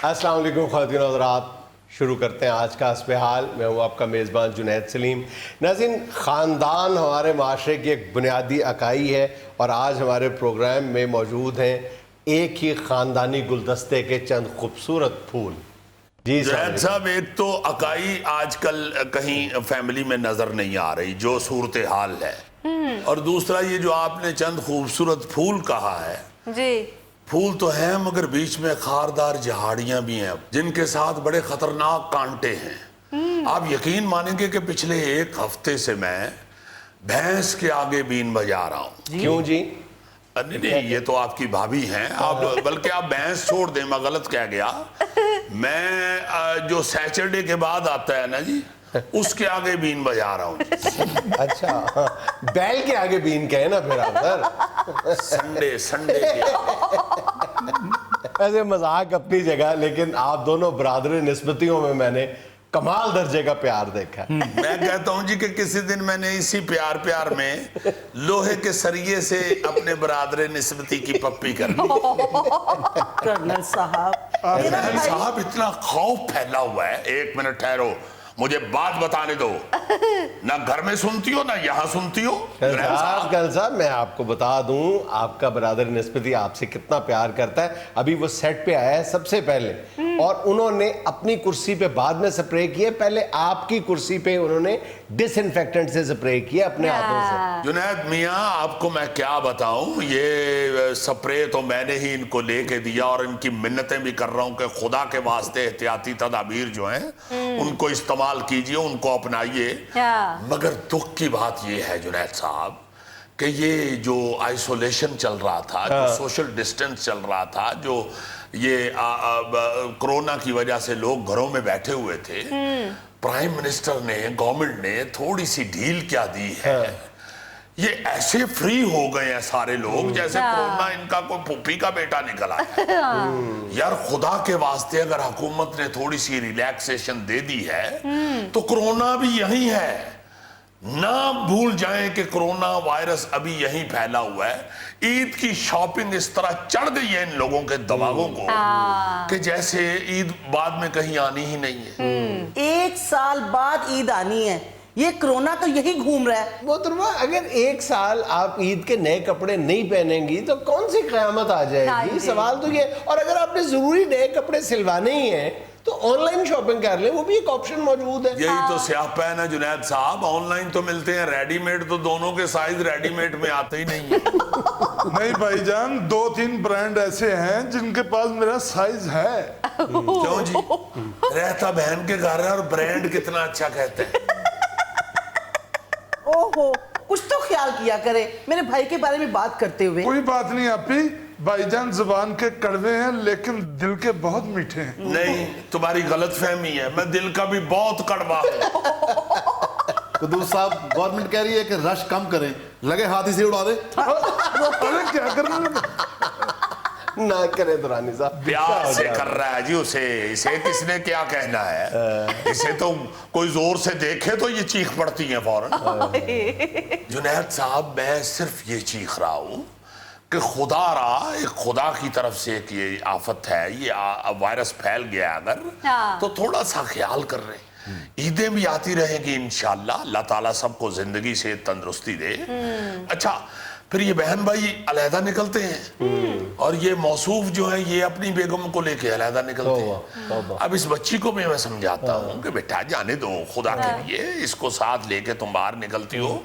السلام علیکم خواتین و حضرات، شروع کرتے ہیں آج کا حسب حال۔ میں ہوں آپ کا میزبان جنید سلیم۔ ناظرین، خاندان ہمارے معاشرے کی ایک بنیادی اکائی ہے، اور آج ہمارے پروگرام میں موجود ہیں ایک ہی خاندانی گلدستے کے چند خوبصورت پھول۔ جی جنید صاحب، ایک تو اکائی آج کل کہیں فیملی میں نظر نہیں آ رہی جو صورتحال ہے، اور دوسرا یہ جو آپ نے چند خوبصورت پھول کہا ہے، جی پھول تو ہیں مگر بیچ میں خاردار جہاڑیاں بھی ہیں جن کے ساتھ بڑے خطرناک کانٹے ہیں۔ آپ یقین مانیں گے کہ پچھلے ایک ہفتے سے میں بھینس کے آگے بین بجا رہا ہوں۔ کیوں جی؟ نہیں، یہ تو آپ کی بھابھی ہیں، آپ بلکہ آپ بھینس چھوڑ دیں، میں غلط کہہ گیا۔ میں جو سیچرڈے کے بعد آتا ہے نا جی، اس کے آگے بین بجا رہا ہوں۔ اچھا، بیل کے آگے بین کہیں نا پھر آپ سر۔ سنڈے کے ایسے مذاق اپنی جگہ، لیکن آپ دونوں برادر نسبتیوں میں نے کمال درجے کا پیار دیکھا۔ میں کہتا ہوں جی کہ کسی دن میں نے اسی پیار میں لوہے کے سریے سے اپنے برادر نسبتی کی پپی کر لی۔ کرنل صاحب اتنا خوف پھیلا ہوا ہے۔ ایک منٹ ٹھہرو، مجھے بات بتانے دو۔ نہ گھر میں سنتی ہو نہ یہاں سنتی ہو۔ کنل صاحب، میں آپ کو بتا دوں آپ کا برادر نسبتی آپ سے کتنا پیار کرتا ہے۔ ابھی وہ سیٹ پہ آیا ہے سب سے پہلے، اور انہوں نے اپنی کرسی پہ بعد میں سپرے کیا، پہلے آپ کی کرسی پہ انہوں نے ڈس انفیکٹنٹ سے سپرے کیا اپنے ہاتھوں سے۔ جنید میاں، آپ کو میں کیا بتاؤں، یہ سپرے تو میں نے ہی ان کو لے کے دیا، اور ان کی منتیں بھی کر رہا ہوں کہ خدا کے واسطے احتیاطی تدابیر جو ہیں ان کو استعمال کیجئے، ان کو اپنائیے۔ مگر دکھ کی بات یہ ہے جنید صاحب کہ یہ جو آئسولیشن چل رہا تھا، جو سوشل ڈسٹنس چل رہا تھا، جو یہ کرونا کی وجہ سے لوگ گھروں میں بیٹھے ہوئے تھے، پرائم منسٹر نے، گورنمنٹ نے تھوڑی سی ڈھیل کیا دی ہے۔ یہ ایسے فری ہو گئے ہیں سارے لوگ جیسے کرونا ان کا کوئی پھوپھی کا بیٹا نکلا ہے۔ یار خدا کے واسطے اگر حکومت نے تھوڑی سی ریلیکسیشن دے دی ہے تو کرونا بھی یہیں ہے۔ نہ بھول جائیں کہ کرونا وائرس ابھی یہیں پھیلا ہوا ہے۔ عید کی شاپنگ اس طرح چڑھ گئی ہے ان لوگوں کے دماغوں کو کہ جیسے عید بعد میں کہیں آنی ہی نہیں ہے۔ 1 سال بعد عید آنی ہے، یہ کرونا تو یہی گھوم رہا ہے۔ محترمہ، اگر 1 سال آپ عید کے نئے کپڑے نہیں پہنیں گی تو کون سی قیامت آ جائے گی؟ سوال تو یہ۔ اور اگر آپ نے ضروری نئے کپڑے سلوانے ہی ہیں تو آن لائن شاپنگ کر لیں، وہ بھی ایک آپشن موجود ہے۔ یہی تو سیاہ پہن ہے جنید صاحب، آن لائن تو ملتے ہیں، ریڈی میڈ تو دونوں کے سائز ریڈی میڈ میں آتے ہی نہیں ہیں۔ نہیں بھائی جان، 2-3 برانڈ ایسے ہیں جن کے پاس میرا سائز ہے۔ کیوں جی؟ رہتا بہن کے گھر ہے اور برانڈ کتنا اچھا کہتے ہیں۔ اوہو، کچھ تو خیال کیا کرے میرے بھائی کے بارے میں بات کرتے ہوئے۔ کوئی بات نہیں آپی، بھائی جان زبان کے کڑوے ہیں لیکن دل کے بہت میٹھے ہیں۔ نہیں، تمہاری غلط فہمی ہے، میں دل کا بھی بہت کڑوا ہوں۔ قدوس صاحب، گورنمنٹ کہہ رہی ہے کہ رش کم کریں، لگے ہاتھی سے اڑا دے۔ ارے کیا کرنا ہے؟ نہ کریں دورانی صاحب، پیار سے کر رہا ہے جی اسے کس نے کیا کہنا ہے؟ اسے تو کوئی زور سے دیکھے تو یہ چیخ پڑتی ہیں فوراً۔ جنید صاحب، میں صرف یہ چیخ رہا ہوں کہ خدا کی طرف سے ایک یہ آفت ہے، یہ وائرس پھیل گیا اگر تو تھوڑا سا خیال کر رہے ہیں۔ عیدیں بھی آتی رہیں گی انشاءاللہ، اللہ تعالیٰ سب کو زندگی سے تندرستی دے۔ اچھا، پھر یہ بہن بھائی علیحدہ نکلتے ہیں، اور یہ موصوف جو ہے یہ اپنی بیگم کو لے کے علیحدہ نکلتے ہیں۔ اب اس بچی کو بھی میں سمجھاتا ہوں کہ بیٹا جانے دو، خدا کے لیے اس کو ساتھ لے کے تم باہر نکلتی ہو،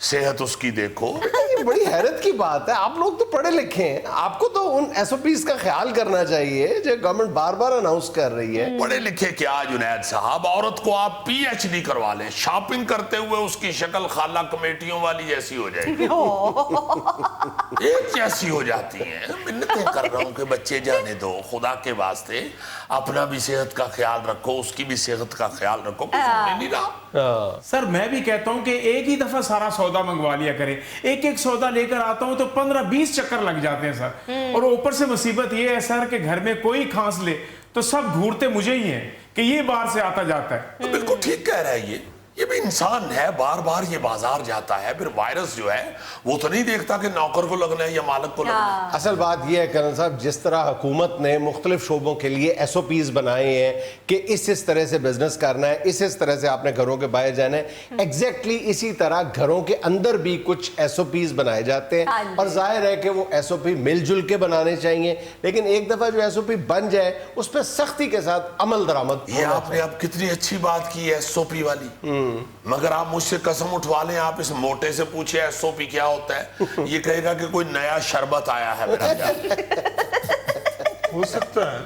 صحت اس کی دیکھو۔ یہ بڑی حیرت کی بات ہے، آپ لوگ تو پڑھے لکھے ہیں، آپ کو تو ان ایس او پیز کا خیال کرنا چاہیے جو گورنمنٹ بار بار اناؤنس کر رہی ہے۔ پڑھے لکھے کیا جنید صاحب، عورت کو آپ پی ایچ ڈی کروا لیں، شاپنگ کرتے ہوئے اس کی شکل خالہ کمیٹیوں والی جیسی ہو جائے گی، ایک جیسی ہو جاتی ہیں۔ منتیں کر رہا ہوں کہ بچے جانے دو، خدا کے واسطے اپنا بھی صحت کا خیال رکھو، اس کی بھی صحت کا خیال رکھو۔ کچھ سمجھ نہیں رہا۔ سر میں بھی کہتا ہوں کہ ایک ہی دفعہ سارا سودا منگوا لیا کریں، ایک سودا لے کر آتا ہوں تو 15-20 چکر لگ جاتے ہیں سر، اور اوپر سے مصیبت یہ ہے سر کہ گھر میں کوئی کھانس لے تو سب گھورتے مجھے ہی ہیں کہ یہ باہر سے آتا جاتا ہے۔ بالکل ٹھیک کہہ رہا ہے، یہ بھی انسان ہے, بار بار یہ بازار جاتا ہے, پھر وائرس جو ہے وہ تو نہیں دیکھتا کہ نوکر کو لگنا ہے یا مالک کو لگنا ہے. اصل بات یہ ہے کرن صاحب, جس طرح حکومت نے مختلف شعبوں کے لیے ایس او پیز بنائے ہیں کہ اس طرح سے بزنس کرنا ہے, اس طرح سے آپ نے گھروں کے باہر جانا ہے, ایگزیکٹلی اسی طرح گھروں کے اندر بھی کچھ ایس او پیز بنائے جاتے ہیں, اور ظاہر ہے کہ وہ ایس او پی مل جل کے بنانے چاہیے, لیکن ایک دفعہ جو ایس او پی بن جائے اس پہ سختی کے ساتھ عمل درآمد. یہ آپ نے اب کتنی اچھی بات کی ہے ایس او پی والی, مگر آپ مجھ سے قسم اٹھوا لیں, آپ اس موٹے سے پوچھے ایس او پی کیا ہوتا ہے, یہ کہے گا کہ کوئی نیا شربت آیا ہے میرا جان. ہو سکتا ہے.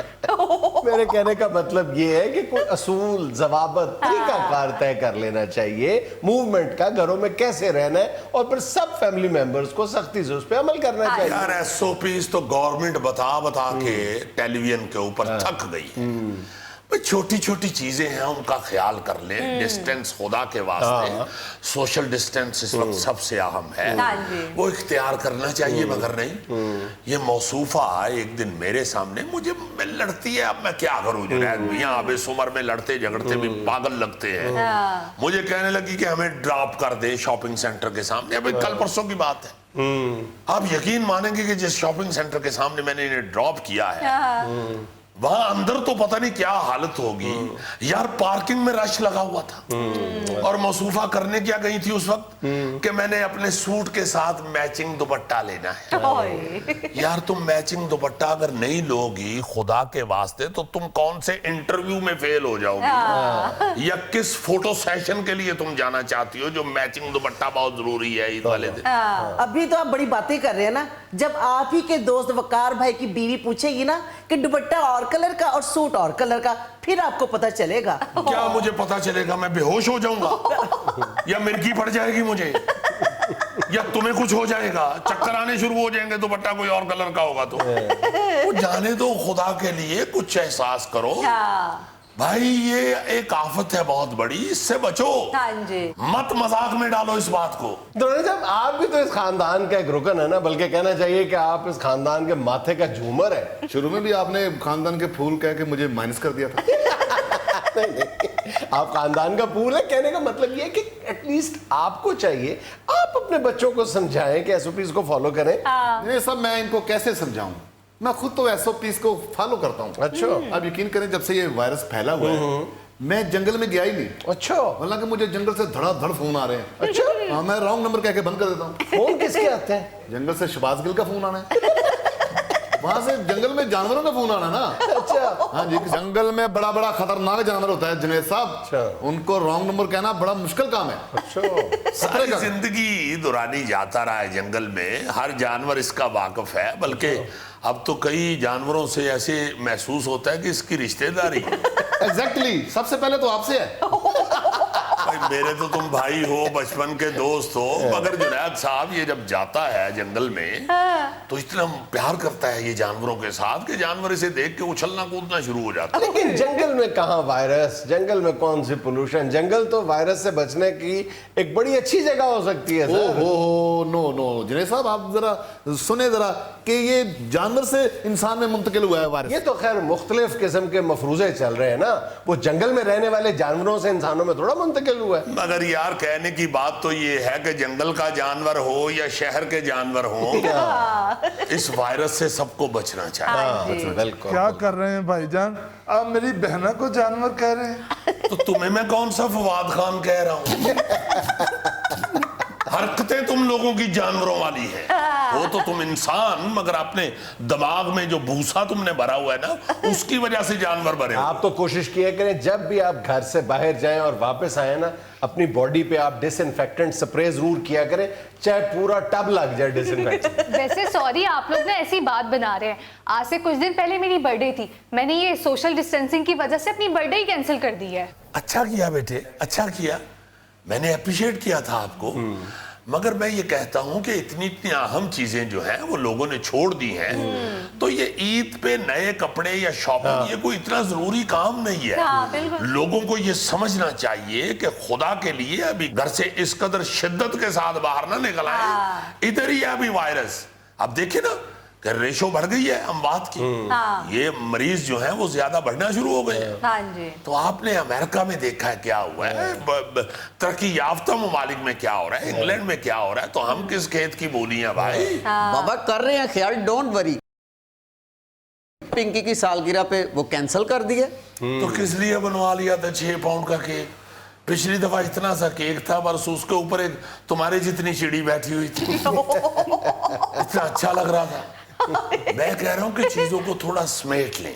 میرے کہنے کا مطلب یہ ہے کہ کوئی اصول, ضوابط, طریقہ کار طے کر لینا چاہیے موومنٹ کا, گھروں میں کیسے رہنا ہے, اور پھر سب فیملی ممبرز کو سختی سے اس پہ عمل کرنا چاہیے. یار ایس او پیز تو گورنمنٹ بتا کے ٹیلی ویژن کے اوپر تھک گئی ہے. چھوٹی چھوٹی چیزیں ہیں, ان کا خیال کر لیں. ڈسٹینس خدا کے واسطے, سوشل ڈسٹینس اس وقت سب سے اہم ہے, وہ اختیار کرنا چاہیے. مگر نہیں, یہ موصوفہ ایک دن میرے سامنے مجھے لڑتی ہے, اب میں کیا کروں جنید میاں, اب اس عمر میں لڑتے جھگڑتے بھی پاگل لگتے ہیں. مجھے کہنے لگی کہ ہمیں ڈراپ کر دے شاپنگ سینٹر کے سامنے. اب کل پرسوں کی بات ہے, آپ یقین مانیں گے کہ جس شاپنگ سینٹر کے سامنے میں نے انہیں ڈراپ کیا ہے, وہاں اندر تو پتہ نہیں کیا حالت ہوگی یار. پارکنگ میں رش لگا ہوا تھا, اور موصوفہ کرنے کیا گئی تھی اس وقت کہ میں نے اپنے سوٹ کے ساتھ میچنگ دوپٹہ لینا ہے. یار تم میچنگ دوپٹہ اگر نہیں لوگی خدا کے واسطے تو تم کون سے انٹرویو میں فیل ہو جاؤ گی, یا کس فوٹو سیشن کے لیے تم جانا چاہتی ہو جو میچنگ دوپٹہ بہت ضروری ہے عید والے دن. ابھی تو آپ بڑی باتیں کر رہے ہیں نا, جب آپ ہی کے دوست وقار بھائی کی بیوی پوچھے گی نا کہ دوپٹہ اور کلر کا اور سوٹ اور کلر کا, پھر آپ کو پتا چلے گا. کیا مجھے پتا چلے گا؟ میں بے ہوش ہو جاؤں گا, یا مرگی پڑ جائے گی مجھے, یا تمہیں کچھ ہو جائے گا, چکر آنے شروع ہو جائیں گے, دوپٹہ کوئی اور کلر کا ہوگا تو. وہ جانے دو, خدا کے لیے کچھ احساس کرو بھائی. یہ ایک آفت ہے بہت بڑی, اس سے بچو, مت مذاق میں ڈالو اس بات کو. صاحب آپ بھی تو اس خاندان کا ایک رکن ہے نا, بلکہ کہنا چاہیے کہ آپ اس خاندان کے ماتھے کا جھومر ہے. شروع میں بھی آپ نے خاندان کے پھول کہہ کے مجھے مائنس کر دیا تھا. آپ خاندان کا پھول ہے, کہنے کا مطلب یہ ہے کہ ایٹ لیسٹ آپ کو چاہیے آپ اپنے بچوں کو سمجھائیں کہ ایس او پیز کو فالو کریں. یہ سب میں ان کو کیسے سمجھاؤں, میں خود تو ایس او پیز کو فالو کرتا ہوں. اچھا. اب یقین کریں جب سے یہ وائرس پھیلا ہوا ہے میں جنگل میں گیا ہی نہیں. اچھا. حالانکہ مجھے جنگل سے دھڑا دھڑ فون آ رہے ہیں. اچھا. میں رانگ نمبر کہہ کے بند کر دیتا ہوں. فون کس کے آتے ہیں؟ جنگل سے شہباز گل کا فون آنا ہے, وہاں سے جنگل میں جانوروں کا فون آنا نا. اچھا. ہاں جی, جنگل میں بڑا بڑا خطرناک جانور ہوتا ہے جنید صاحب, ان کو رانگ نمبر کہنا بڑا مشکل کام ہے. اچھا. ساری زندگی دورانی جاتا رہا ہے جنگل میں, ہر جانور اس کا واقف ہے, بلکہ اب تو کئی جانوروں سے ایسے محسوس ہوتا ہے کہ اس کی رشتہ داری ہے. ایگزیکٹلی, سب سے پہلے تو آپ سے ہے. میرے تو تم بھائی ہو, بچپن کے دوست ہو, مگر جنید صاحب یہ جب جاتا ہے جنگل میں تو اتنا پیار کرتا ہے یہ جانوروں کے ساتھ کہ جانور اسے دیکھ کے اچھلنا کودنا شروع ہو جاتا ہے. لیکن جنگل میں کہاں وائرس, جنگل میں کون سی پولوشن, جنگل تو وائرس سے بچنے کی ایک بڑی اچھی جگہ ہو سکتی ہے. نو جنید صاحب آپ ذرا سنیں ذرا کہ یہ جانور سے انسان میں منتقل ہوا ہے وائرس. یہ تو خیر مختلف قسم کے مفروضے چل رہے ہیں نا, وہ جنگل میں رہنے والے جانوروں سے انسانوں میں تھوڑا منتقل ہوا ہے. مگر یار کہنے کی بات تو یہ ہے کہ جنگل کا جانور ہو یا شہر کے جانور ہو, اس وائرس سے سب کو بچنا چاہیے. بالکل. کیا کر رہے ہیں بھائی جان, آپ میری بہنہ کو جانور کہہ رہے ہیں. تو تمہیں میں کون سا فواد خان کہہ رہا ہوں, حرکتیں تم لوگوں کی جانوروں والی ہیں. وہ تو تم انسان, مگر اپنے دماغ میں جو بھوسا تم نے بھرا ہوا ہے نا اس کی وجہ سے جانور بھرے. آپ تو کوشش کیا کریں جب بھی آپ گھر سے باہر جائیں اور واپس آئیں نا, اپنی باڈی پہ آپ ڈس انفیکٹنٹ سپرے ضرور کیا کریں, چاہے پورا ٹب لگ جائے ڈس انفیکٹنٹ. ویسے سوری آپ لوگ نا ایسی بات بنا رہے ہیں, آج سے کچھ دن پہلے میری برتھ ڈے تھی, میں نے یہ سوشل ڈسٹینسنگ کی وجہ سے اپنی برتھ ڈے ہی کینسل کر دی ہے. اچھا کیا بیٹے, اچھا کیا, میں نے اپریشیٹ کیا تھا آپ کو, مگر میں یہ کہتا ہوں کہ اتنی اہم چیزیں جو ہیں وہ لوگوں نے چھوڑ دی ہیں, تو یہ عید پہ نئے کپڑے یا شاپنگ یہ کوئی اتنا ضروری کام نہیں ہے. لوگوں کو یہ سمجھنا چاہیے کہ خدا کے لیے ابھی گھر سے اس قدر شدت کے ساتھ باہر نہ نکل آئیں, ادھر ہی ہے ابھی وائرس. اب دیکھیں نا کہ ریشو بڑھ گئی ہے اموات کی, یہ مریض جو ہیں وہ زیادہ بڑھنا شروع ہو گئے ہیں. ہاں جی. تو آپ نے امریکہ میں دیکھا ہے کیا ہوا ہے, ترقی یافتہ ممالک میں کیا ہو رہا ہے, انگلینڈ میں کیا ہو رہا ہے, تو ہم کس کھیت کی بولی ہیں بھائی. بابا کر رہے ہیں خیال, ڈونٹ وری. پنکی کی سالگرہ پہ وہ کینسل کر دیے. تو کس لیے بنوا لیا تھا 6 پاؤنڈ کا کیک؟ پچھلی دفعہ اتنا سا کیک تھا, بس اس کے اوپر ایک تمہارے جتنی چڑی بیٹھی ہوئی تھی, اتنا اچھا لگ رہا تھا. میں کہہ رہا ہوں کہ چیزوں کو تھوڑا سمیٹ لیں.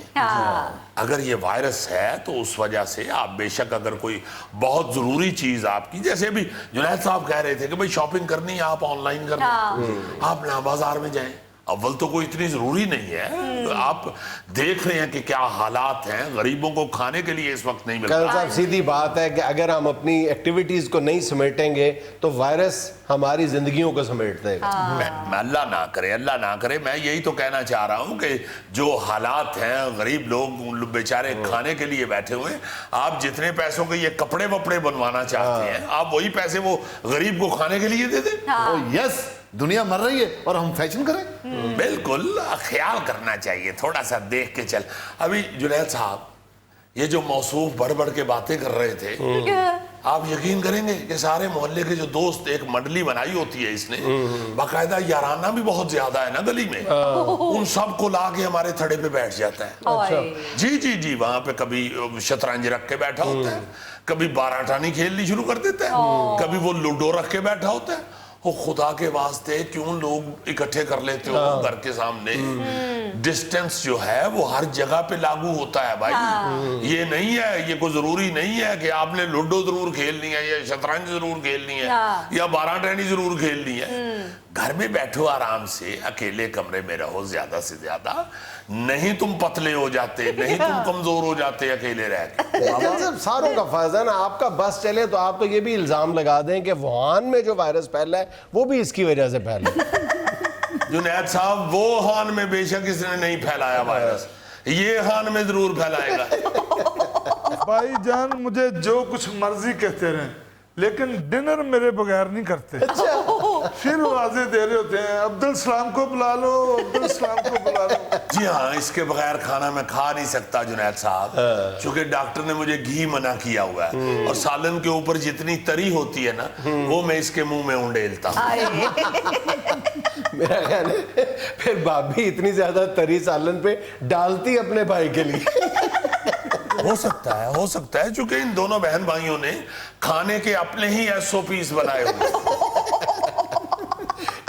اگر یہ وائرس ہے تو اس وجہ سے آپ بے شک اگر کوئی بہت ضروری چیز آپ کی, جیسے ابھی جنید صاحب کہہ رہے تھے کہ بھئی شاپنگ کرنی ہے آپ آن لائن کر لیں, آپ نہ بازار میں جائیں. اول تو کوئی اتنی ضروری نہیں ہے, آپ دیکھ رہے ہیں کہ کیا حالات ہیں, غریبوں کو کھانے کے لیے اس وقت نہیں ملتا. کل صاحب سیدھی بات ہے کہ اگر ہم اپنی ایکٹیویٹیز کو نہیں سمیٹیں گے تو وائرس ہماری زندگیوں کو سمیٹ دے گا. اللہ نہ کرے, اللہ نہ کرے. میں یہی تو کہنا چاہ رہا ہوں کہ جو حالات ہیں, غریب لوگ بیچارے کھانے کے لیے بیٹھے ہوئے, آپ جتنے پیسوں کے یہ کپڑے وپڑے بنوانا چاہتے ہیں, آپ وہی پیسے وہ غریب کو کھانے کے لیے دے دیں. یس, دنیا مر رہی ہے اور ہم فیشن کریں. بالکل خیال کرنا چاہیے, تھوڑا سا دیکھ کے چل. ابھی جنید صاحب یہ جو موصوف بڑھ بڑھ کے باتیں کر رہے تھے, آپ یقین کریں گے کہ سارے محلے کے جو دوست, ایک منڈلی بنائی ہوتی ہے اس نے, باقاعدہ یارانہ بھی بہت زیادہ ہے نا گلی میں, ان سب کو لا کے ہمارے تھڑے پہ بیٹھ جاتا ہے. جی جی جی, وہاں پہ کبھی شطرنج رکھ کے بیٹھا ہوتا ہے, کبھی باراٹانی کھیلنی شروع کر دیتا ہے, کبھی وہ لوڈو رکھ کے بیٹھا ہوتا ہے. وہ خدا کے واسطے کیوں لوگ اکٹھے کر لیتے ہو گھر کے سامنے؟ ڈسٹنس جو ہے وہ ہر جگہ پہ لاگو ہوتا ہے بھائی. یہ نہیں ہے, یہ کوئی ضروری نہیں ہے کہ آپ نے لوڈو ضرور کھیلنی ہے, یا شطرنج ضرور کھیلنی ہے, یا باراٹانی ضرور کھیلنی ہے. گھر میں بیٹھو آرام سے, اکیلے کمرے میں رہو زیادہ سے زیادہ. نہیں تم پتلے ہو جاتے, نہیں تم کمزور ہو جاتے اکیلے رہ کے. ساروں کا فرض ہے نا, آپ کا بس چلے تو آپ تو یہ بھی الزام لگا دیں کہ ووہان میں جو وائرس پھیلا ہے وہ بھی اس کی وجہ سے پھیلا. جنید صاحب, وہ ہان میں بے شک اس نے نہیں پھیلایا وائرس, یہ ہان میں ضرور پھیلائے گا. بھائی جان مجھے جو کچھ مرضی کہتے رہیں, لیکن ڈنر میرے بغیر نہیں کرتے. پھر واضح دے رہے ہوتے ہیں عبدالسلام کو بلا لو, عبدالسلام کو بلا لو. جی ہاں, اس کے بغیر کھانا میں کھا نہیں سکتا جنید صاحب, چونکہ ڈاکٹر نے مجھے گھی منع کیا ہوا ہے, اور سالن کے اوپر جتنی تری ہوتی ہے نا وہ میں اس کے منہ میں اونڈیلتا ہوں. میرا خیال ہے پھر بابی اتنی زیادہ تری سالن پہ ڈالتی اپنے بھائی کے لیے. ہو سکتا ہے, چونکہ ان دونوں بہن بھائیوں نے کھانے کے اپنے ہی SOPs بنائے ہوئے.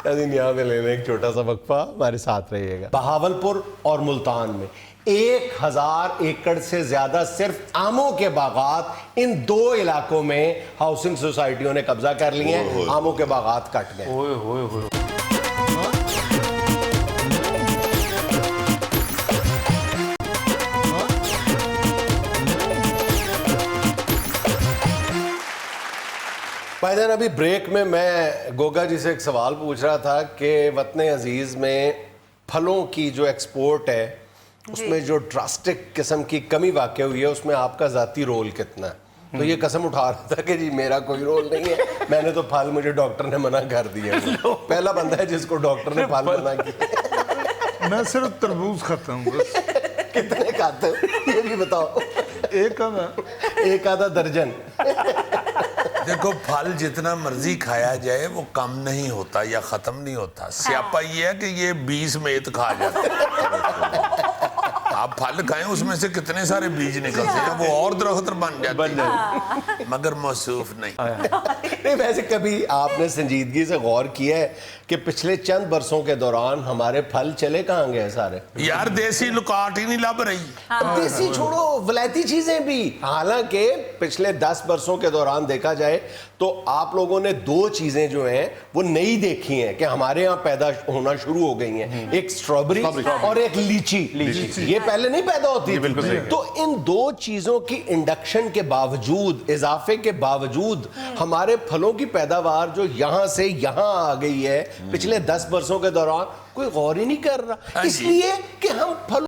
یہاں پہ لینا ایک چھوٹا سا وقفہ, ہمارے ساتھ رہیے گا. بہاولپور اور ملتان میں 1000 ایکڑ سے زیادہ صرف آموں کے باغات ان 2 علاقوں میں ہاؤسنگ سوسائٹیوں نے قبضہ کر لیے ہیں. آموں کے باغات کٹ گئے. بھائی جان, ابھی بریک میں گوگا جی سے ایک سوال پوچھ رہا تھا کہ وطن عزیز میں پھلوں کی جو ایکسپورٹ ہے اس میں جو ڈراسٹک قسم کی کمی واقع ہوئی ہے, اس میں آپ کا ذاتی رول کتنا ہے؟ تو یہ قسم اٹھا رہا تھا کہ جی میرا کوئی رول نہیں ہے, میں نے تو پھل مجھے ڈاکٹر نے منع کر دیا. پہلا بندہ ہے جس کو ڈاکٹر نے پھل منع کیا. میں صرف تربوز کھاتا ہوں بس. کتنے کھاتے ہو یہ بھی بتاؤ؟ ایک آدھا درجن. دیکھو, پھل جتنا مرضی کھایا جائے وہ کم نہیں ہوتا یا ختم نہیں ہوتا. سیاپا یہ ہے کہ یہ 20 میت کھا جاتے ہیں. آپ پھل کھائیں, اس میں سے کتنے سارے بیج نکلتے ہیں, وہ اور درخت بن جاتے ہیں, مگر موصوف نہیں. ویسے کبھی آپ نے سنجیدگی سے غور کیا ہے کہ پچھلے چند برسوں کے دوران ہمارے پھل چلے کہاں گئے سارے؟ یار دیسی لکاٹ ہی نہیں لب رہی. دیسی چھوڑو, ولایتی چیزیں بھی. حالانکہ پچھلے 10 برسوں کے دوران دیکھا جائے تو آپ لوگوں نے 2 چیزیں جو ہیں وہ نئی دیکھی ہیں کہ ہمارے ہاں پیدا ہونا شروع ہو گئی ہیں, ایک سٹرابری اور ایک لیچی. یہ پہلے نہیں پیدا ہوتی. تو ان 2 چیزوں کی انڈکشن کے باوجود, اضافے کے باوجود, ہمارے پھلوں کی پیداوار جو یہاں سے یہاں آ گئی ہے پچھلے 10 برسوں کے دوران, کوئی غور ہی نہیں کر رہا. اس لیے کہ ہم پھلوں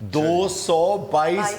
222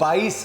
22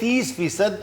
30%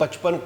55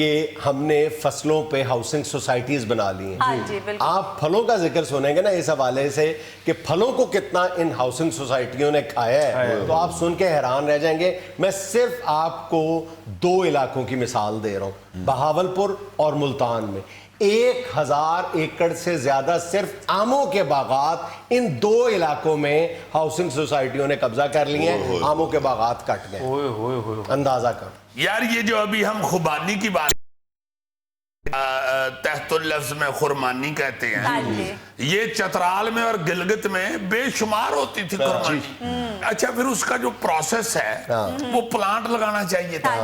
کہ ہم نے فصلوں پہ ہاؤسنگ سوسائٹیز بنا لی ہیں. ہاں جی بالکل. آپ پھلوں کا ذکر سنیں گے نا اس حوالے سے کہ پھلوں کو کتنا ان ہاؤسنگ سوسائٹیوں نے کھایا ہے تو آپ سن کے حیران رہ جائیں گے. میں صرف آپ کو 2 علاقوں کی مثال دے رہا ہوں, بہاولپور اور ملتان میں 1000 ایکڑ سے زیادہ صرف آموں کے باغات ان 2 علاقوں میں ہاؤسنگ سوسائٹیوں نے قبضہ کر لیے ہیں. آموں کے باغات کٹ گئے, اندازہ کرو. یار یہ جو ابھی ہم خوبانی کی بات تحت اللفظ میں خرمانی کہتے ہیں, یہ چترال میں اور گلگت میں بے شمار ہوتی تھی خرمانی. اچھا پھر اس کا جو پروسیس ہے وہ پلانٹ لگانا چاہیے تھا.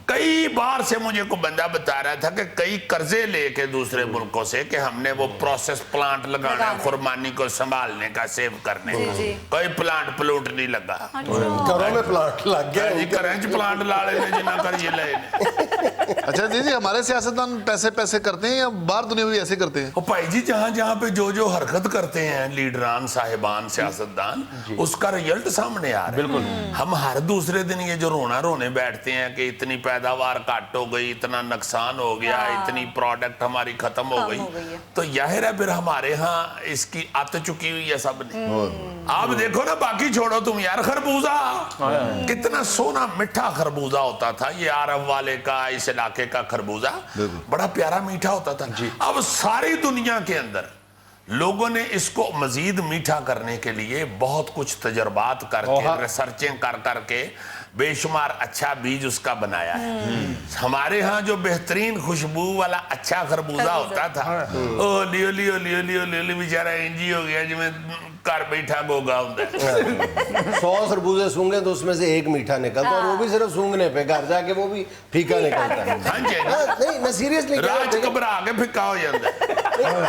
کئی بار سے مجھے کو بندہ بتا رہا تھا کہ کئی قرضے لے کے دوسرے ملکوں سے کہ ہم نے وہ پروسیس پلانٹ لگانا ہے خرمانی کو سنبھالنے کا, سیو کرنے کا. کوئی پلانٹ پلوٹ نہیں لگا. گھروں میں پلانٹ لگ گیا, کرنچ پلانٹ لاڑے میں جنہ کر یہ لے. اچھا جی ہمارے سیاستدان پیسے کرتے ہیں یا باہر دنیا میں بھی ایسے کرتے ہیں؟ بھائی جی جہاں جہاں پہ جو حرکت کرتے ہیں لیڈران صاحبان سیاستدان, اس کا ریزلٹ سامنے آ رہا ہے. بالکل. ہم ہر دوسرے دن یہ جو رونے بیٹھتے ہیں کہ اتنی پیداوار کٹ ہو گئی, اتنا نقصان ہو گیا, اتنی پروڈکٹ ہماری ختم ہو گئی, تو ظاہر ہے پھر ہمارے ہاں اس کی عادت چکی ہوئی ہے سب نے. آپ دیکھو نا, باقی چھوڑو تم یار, خربوزہ کتنا سونا میٹھا خربوزہ ہوتا تھا. یہ عرب والے کا, اس علاقے کا خربوزہ بڑا پیارا میٹھا ہوتا تھا. اب ساری دنیا کے اندر لوگوں نے اس کو مزید میٹھا کرنے کے لیے بہت کچھ تجربات کر کے, ریسرچیں کر کے بے شمار اچھا بیج اس کا بنایا ہے. ہمارے ہاں جو بہترین خوشبو والا اچھا خربوزہ ہوتا تھا, او لیو لیو لیو لیو لیو بیچارہ انجی ہو گیا جی میں کر بیٹھا گوگا ہوتا ہے. 100 خربوزے سونگے تو اس میں سے 1 میٹھا نکلتا, اور وہ بھی صرف سونگنے پہ, گھر جا کے وہ بھی پھیکا نکلتا ہے. ہاں جی نہیں میں سیریسلی راج گھبرا کے پھکا ہو جاتا ہے.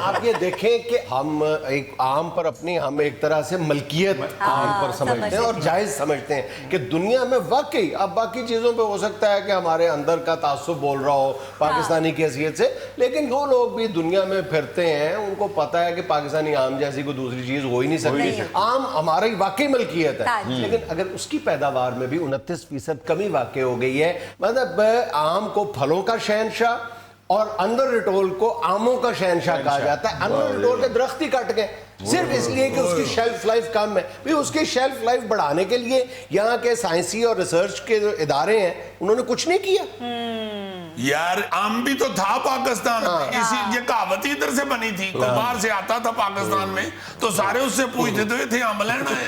آپ یہ دیکھیں کہ ہم ایک عام پر اپنی ہم ایک طرح سے ملکیت عام پر سمجھتے ہیں اور جائز سمجھتے ہیں کہ دنیا میں واقعی, اب باقی چیزوں پہ ہو سکتا ہے کہ ہمارے اندر کا تعصب بول رہا ہو پاکستانی کی حیثیت سے, لیکن وہ لوگ بھی دنیا میں پھرتے ہیں, ان کو پتا ہے کہ پاکستانی آم جیسی کوئی دوسری چیز ہو ہی نہیں سکتی. آم ہماری واقعی ملکیت ہے, لیکن اگر اس کی پیداوار میں بھی 29% کمی واقع ہو گئی ہے, مطلب آم کو پھلوں کا شہنشاہ اور اندر رٹول کو آموں کا شہنشاہ کہا جاتا ہے. اندر رٹول کے درخت ہی کٹ گئے صرف اس لیے کہ اس کی شیلف لائف کم ہے. بھی اس کی شیلف لائف بڑھانے کے لیے یہاں کے سائنسی اور ریسرچ کے جو ادارے ہیں انہوں نے کچھ نہیں کیا. یار آم بھی تو تھا پاکستان میں, اسی یہ کہاوت ادھر سے بنی تھی. کوئی باہر سے آتا تھا پاکستان میں تو سارے اس سے پوچھتے تھے تھے آم لینا ہے.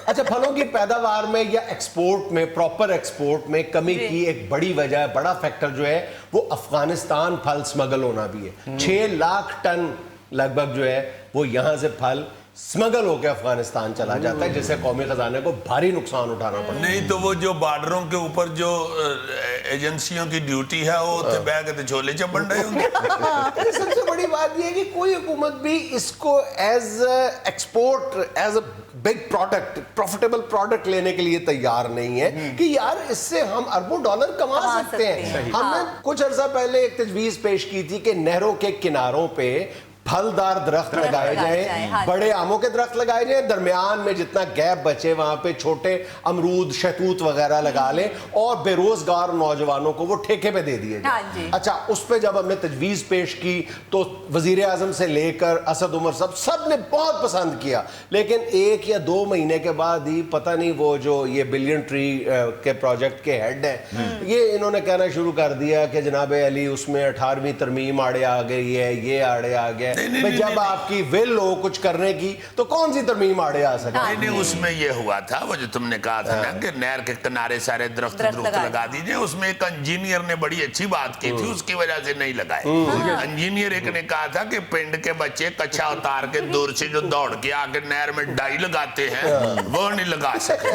اچھا پھلوں کی پیداوار میں یا ایکسپورٹ میں, پراپر ایکسپورٹ میں کمی کی ایک بڑی وجہ, بڑا فیکٹر جو ہے وہ افغانستان پھل سمگل ہونا بھی ہے. 6 لاکھ ٹن لگ بھگ جو ہے وہ یہاں سے پھل سمگل ہو کے افغانستان چلا جاتا ہے, جس سے قومی خزانے کو بھاری نقصان اٹھانا پڑتا ہے. نہیں تو وہ جو بارڈروں کے اوپر جو ایجنسیوں کی ڈیوٹی ہے وہ تے بیگ تے چھولے چپن رہے ہوں گے. سب سے بڑی بات یہ ہے کہ کوئی حکومت بھی اس کو as export, as a big product, profitable product لینے کے لیے تیار نہیں ہے کہ یار اس سے ہم اربوں ڈالر کما سکتے ہیں. ہم نے کچھ عرصہ پہلے ایک تجویز پیش کی تھی کہ نہروں کے کناروں پہ پھلدار درخت لگائے جائیں, بڑے آموں کے درخت لگائے جائیں, درمیان میں جتنا گیپ بچے وہاں پہ چھوٹے امرود, شہتوت وغیرہ لگا لیں, اور بے روزگار نوجوانوں کو وہ ٹھیکے پہ دے دیے جائیں. اچھا اس پہ جب ہم نے تجویز پیش کی تو وزیر اعظم سے لے کر اسد عمر صاحب سب نے بہت پسند کیا, لیکن 1 یا 2 مہینے کے بعد ہی پتہ نہیں وہ جو یہ بلین ٹری کے پروجیکٹ کے ہیڈ ہیں, یہ انہوں نے کہنا شروع کر دیا کہ جناب علی اس میں 18ویں ترمیم آڑے آ گئی ہے, یہ آڑے آ گیا. جب آپ کی ول ہو کچھ کرنے کی تو کون سی ترمیم آڑے آ سکتا ہے؟ نہیں اس میں یہ ہوا تھا وہ جو تم نے کہا تھا نا کہ نہر کے کنارے سارے درخت لگا دیجئے, اس میں ایک انجینئر نے بڑی اچھی بات کی تھی, اس کی وجہ سے نہیں لگائے. انجینئر ایک نے کہا تھا کہ پنڈ کے بچے کچھا اتار کے دور سے جو دوڑ کے آ کے نہر میں ڈائی لگاتے ہیں وہ نہیں لگا سکے.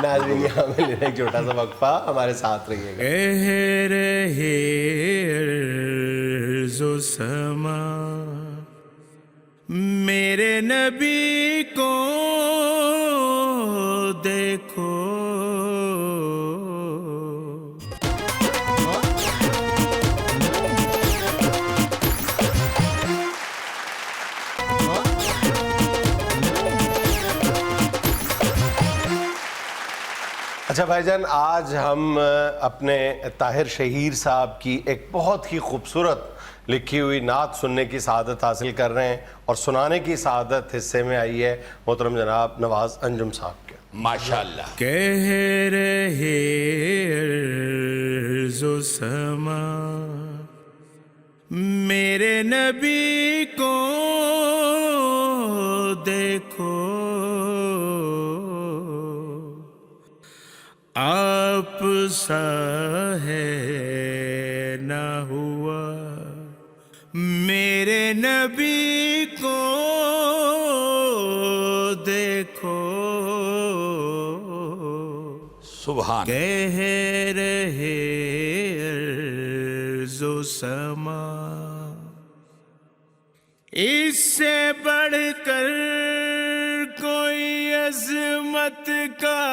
ناظرین یہاں میں لینا ایک چھوٹا سا وقفہ, ہمارے ساتھ رہیے گا. و سما میرے نبی کو دیکھو. اچھا اچھا بھائی جان، آج ہم اپنے طاہر شہیر صاحب کی ایک بہت ہی خوبصورت لکھی ہوئی نعت سننے کی سعادت حاصل کر رہے ہیں، اور سنانے کی سعادت حصے میں آئی ہے محترم جناب نواز انجم صاحب کے. ماشاءاللہ. کہہ رہے ارض و سما میرے نبی کو دیکھو، آپ سا ہے نہ ہوا میرے نبی کو دیکھو. سبحان. کہہ رہے ارض و سما اس سے بڑھ کر کوئی عظمت کا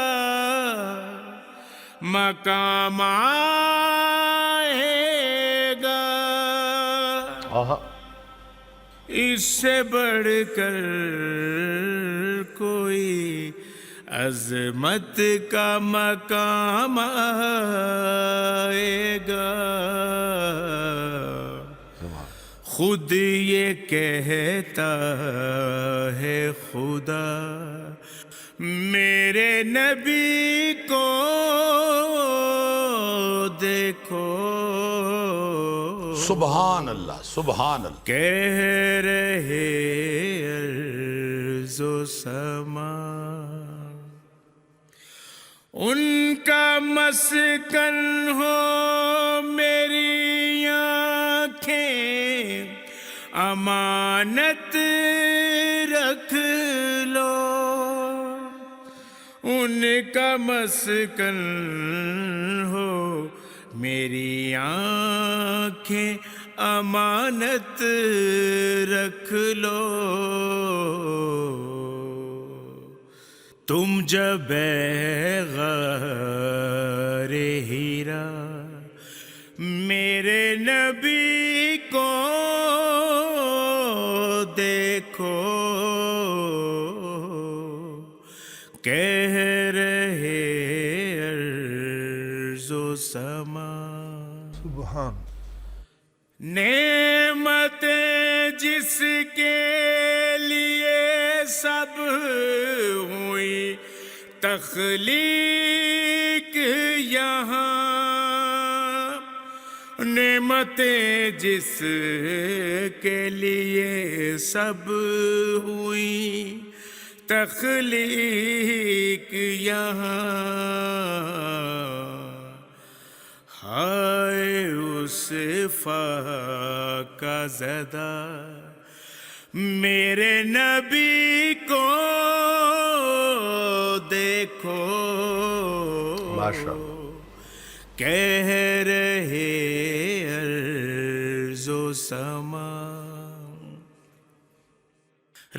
مقام آئے گا، اس سے بڑھ کر کوئی عظمت کا مقام آئے گا. خود یہ کہتا ہے خدا میرے نبی کو دیکھو. سبحان اللہ. سبحان اللہ. کہہ رہے ارض و سما ان کا مسکن ہو میری آنکھیں امانت رکھ لو، ان کا مسکن ہو میری آنکھیں امانت رکھ لو. تم جب غار ہیرا میرے نبی کو دیکھو، کہہ رہے ارض و سما. سبحان. نعمتیں جس کے لیے سب ہوئی تخلیق یہاں، نعمتیں جس کے لیے سب ہوئی تخلیق یہاں، ہائے اس فاقہ زدہ میرے نبی کو دیکھو. ماشاءاللہ. کہہ رہے ارض و سما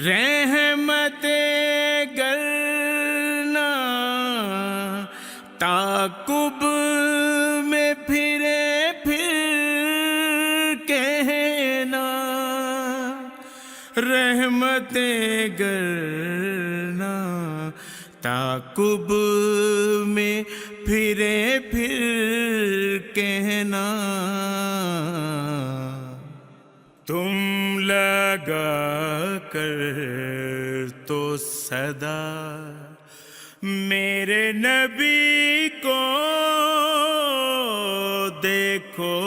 رحمت گرنا تعاقب میں پھرے پھر کہنا، رحمت گرنا تعاقب میں پھرے پھر کہنا. تم لگا کر تو صدا میرے نبی کو دیکھو،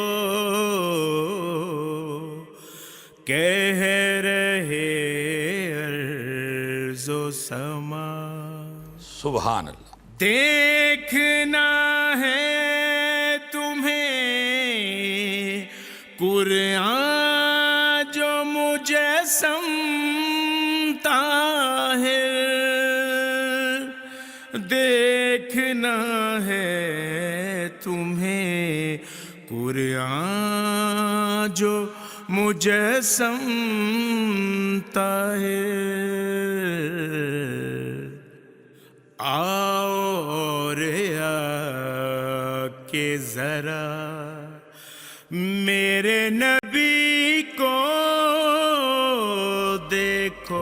کہہ رہے ارض و سما. سبحان اللہ. دیکھنا ہے تمہیں قرآن جو مجسم طاہر، دیکھنا ہے تمہیں قرآن جو مجسم طاہر. آؤ اور آ کے ذرا میرے نبی کو دیکھو،